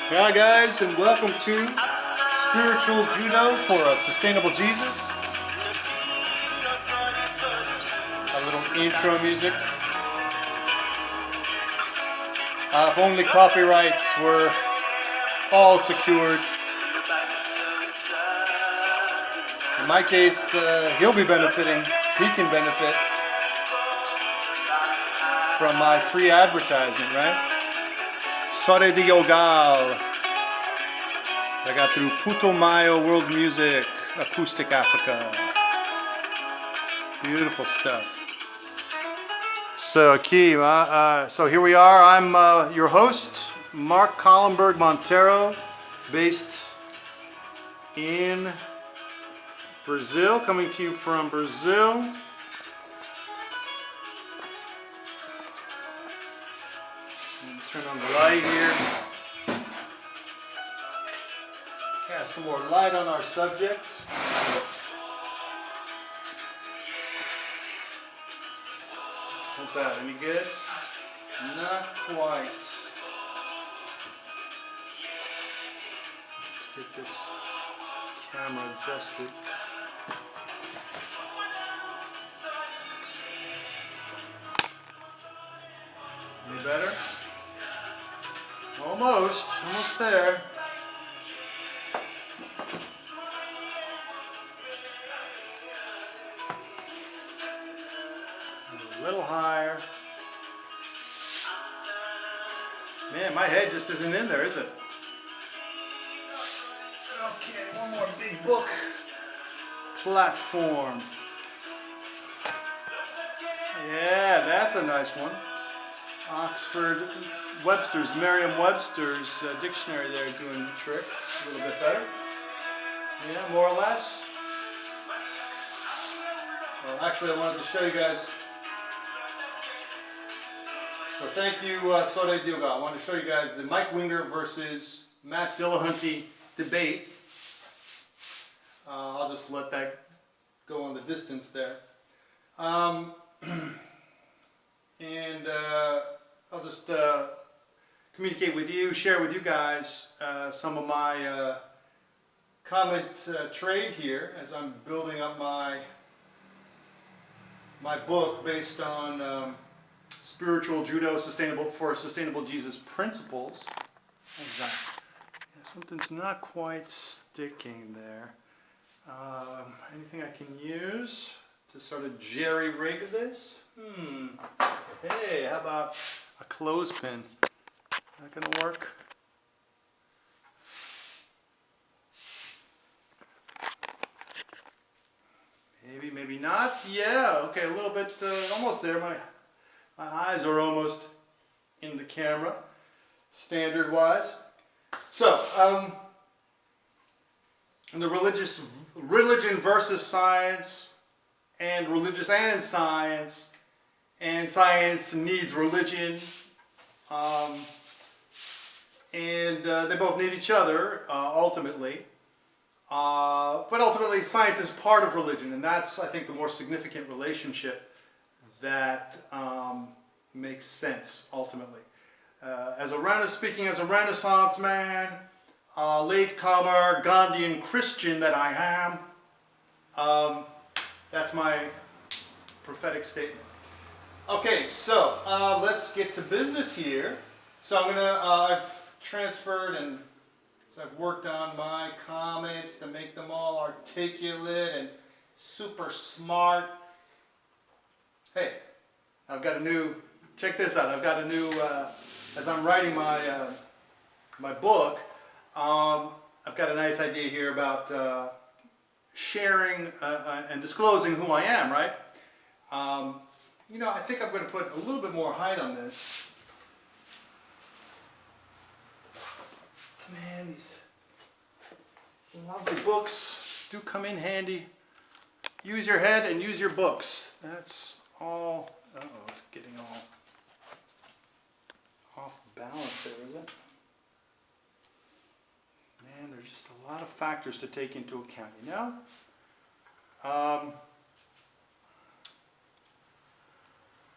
Hi guys, and welcome to Spiritual Judo for a Sustainable Jesus. A little intro music. If only copyrights were all secured. In my case, he'll be benefiting. He can benefit from my free advertisement, right? Sore de Yogal. I got through Putumayo World Music, Acoustic Africa. Beautiful stuff. So, so here we are. I'm your host, Mark Rego-Monteiro, based in Brazil, coming to you from Brazil. Turn on the light here. Cast some more light on our subject. How's that? Any good? Not quite. Let's get this camera adjusted. Any better? Almost there. A little higher. Man, my head just isn't in there, is it? Okay, one more big book platform. Yeah, that's a nice one. Oxford Webster's, Merriam-Webster's dictionary there doing the trick. A little bit better. Yeah, more or less. Well, actually, I wanted to show you guys. So thank you, Sore de Yogal. I wanted to show you guys the Mike Winger versus Matt Dillahunty debate. I'll just let that go on the distance there. And I'll just communicate with you, share with you guys some of my comment trade here as I'm building up my book based on spiritual Judo-Sustainable for Sustainable Jesus principles. How's that? Yeah, something's not quite sticking there. Anything I can use to sort of jerry-rig this? Hey, how about a clothespin? Is that going to work? Maybe, maybe not. Yeah, okay, a little bit, almost there. My eyes are almost in the camera, standard-wise. So, the religion versus science, and religious and science needs religion, and they both need each other ultimately. But ultimately, science is part of religion, and that's, I think, the more significant relationship that makes sense ultimately. Speaking as a Renaissance man, latecomer, Gandhian Christian that I am, that's my prophetic statement. Okay, so let's get to business here. So I'm gonna, I've transferred and I've worked on my comments to make them all articulate and super smart. Hey, I've got a new, check this out, I've got a new, as I'm writing my, my book, I've got a nice idea here about sharing and disclosing who I am, right? You know, I think I'm going to put a little bit more height on this. Man, these lovely books do come in handy. Use your head and use your books. That's all. Uh-oh, it's getting all off balance there, is it? Man, there's just a lot of factors to take into account, you know?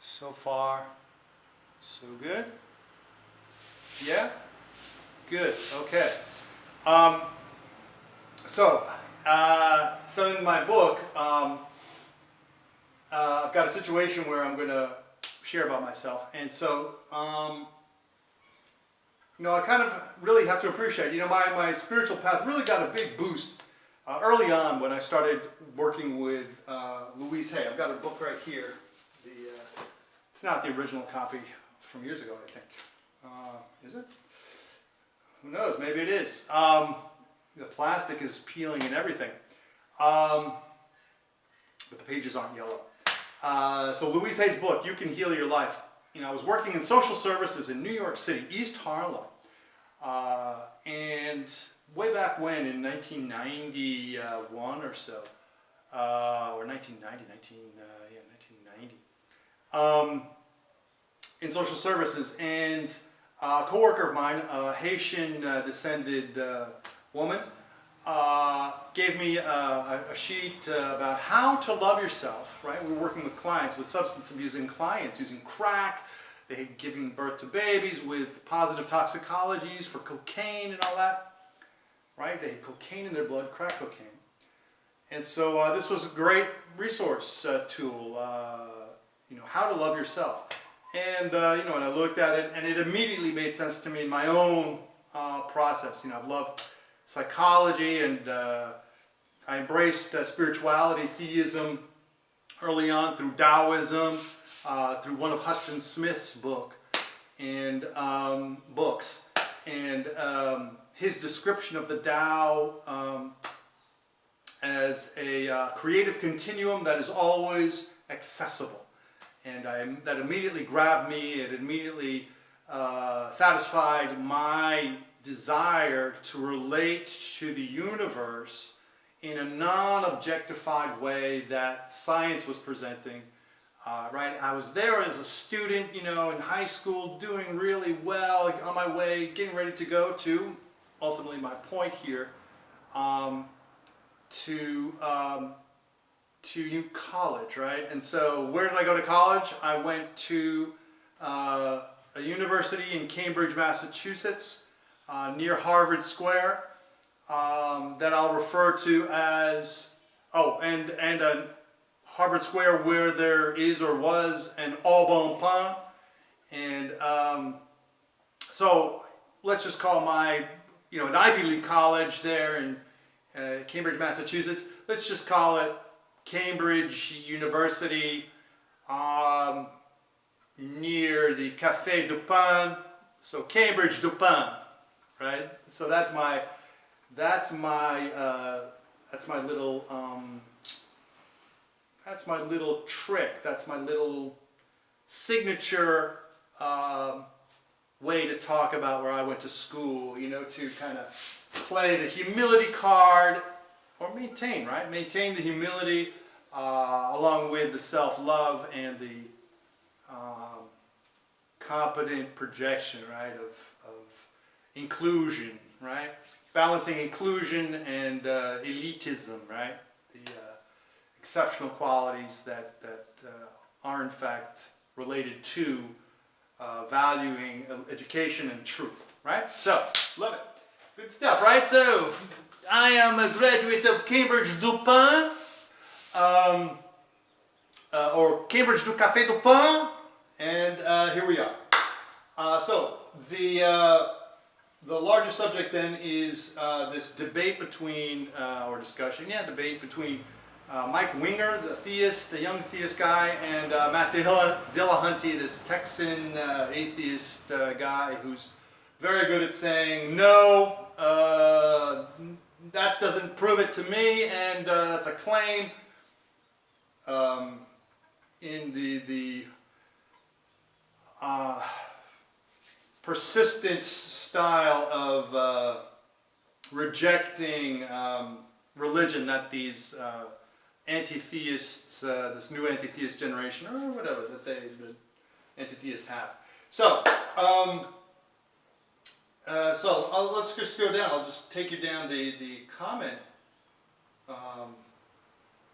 So far, so good. Yeah? Good. Okay. Um, so in my book, I've got a situation where I'm going to share about myself, and so I kind of really have to appreciate. My spiritual path really got a big boost early on when I started working with Louise Hay. I've got a book right here. It's not the original copy from years ago, I think. Is it? Who knows? Maybe it is. The plastic is peeling and everything. But the pages aren't yellow. So Louise Hay's book, You Can Heal Your Life. I was working in social services in New York City, East Harlem. And way back when, in 1991 or so, or 1990, in social services, and a co-worker of mine, a Haitian descended woman, gave me a sheet about how to love yourself, right? We were working with clients, with substance abusing clients, using crack. They had given birth to babies with positive toxicologies for cocaine and all that, right? They had cocaine in their blood, crack cocaine. And so this was a great resource tool, how to love yourself. And, and I looked at it, and it immediately made sense to me in my own process. I've loved psychology, and I embraced spirituality, theism early on through Taoism, through one of Huston Smith's books, and his description of the Tao as a creative continuum that is always accessible. And that immediately grabbed me. It immediately satisfied my desire to relate to the universe in a non-objectified way that science was presenting. Right? I was there as a student, in high school, doing really well, on my way, getting ready to go to, ultimately my point here, to college, right? And so where did I go to college? I went to a university in Cambridge, Massachusetts, near Harvard Square, that I'll refer to as, and Harvard Square where there is or was an Au Bon Pain. And so let's just call my, an Ivy League college there in Cambridge, Massachusetts, let's just call it Cambridge University, near the Café du Pain, so Cambridge du Pain, right? So that's my little trick. That's my little signature way to talk about where I went to school. To kind of play the humility card. Or maintain, right? Maintain the humility along with the self-love and the competent projection, right, of inclusion, right? Balancing inclusion and elitism, right? The exceptional qualities that are in fact related to valuing education and truth, right? So, love it. Good stuff, right? So, I am a graduate of Cambridge du Pain, or Cambridge du Café du Pain, and here we are. So the largest subject then is this debate between, debate between Mike Winger, the theist, the young theist guy, and Matt Dillahunty, this Texan atheist guy who's very good at saying no. That doesn't prove it to me, and that's a claim in the persistent style of rejecting religion that these anti-theists, this new anti-theist generation, or whatever, that the anti-theists have. So, let's just go down. I'll just take you down the comment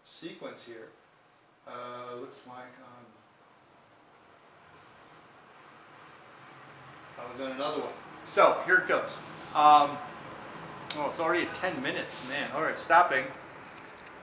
sequence here. Looks like I was on another one. So here it goes. Oh, it's already at 10 minminutes, man. All right, stopping.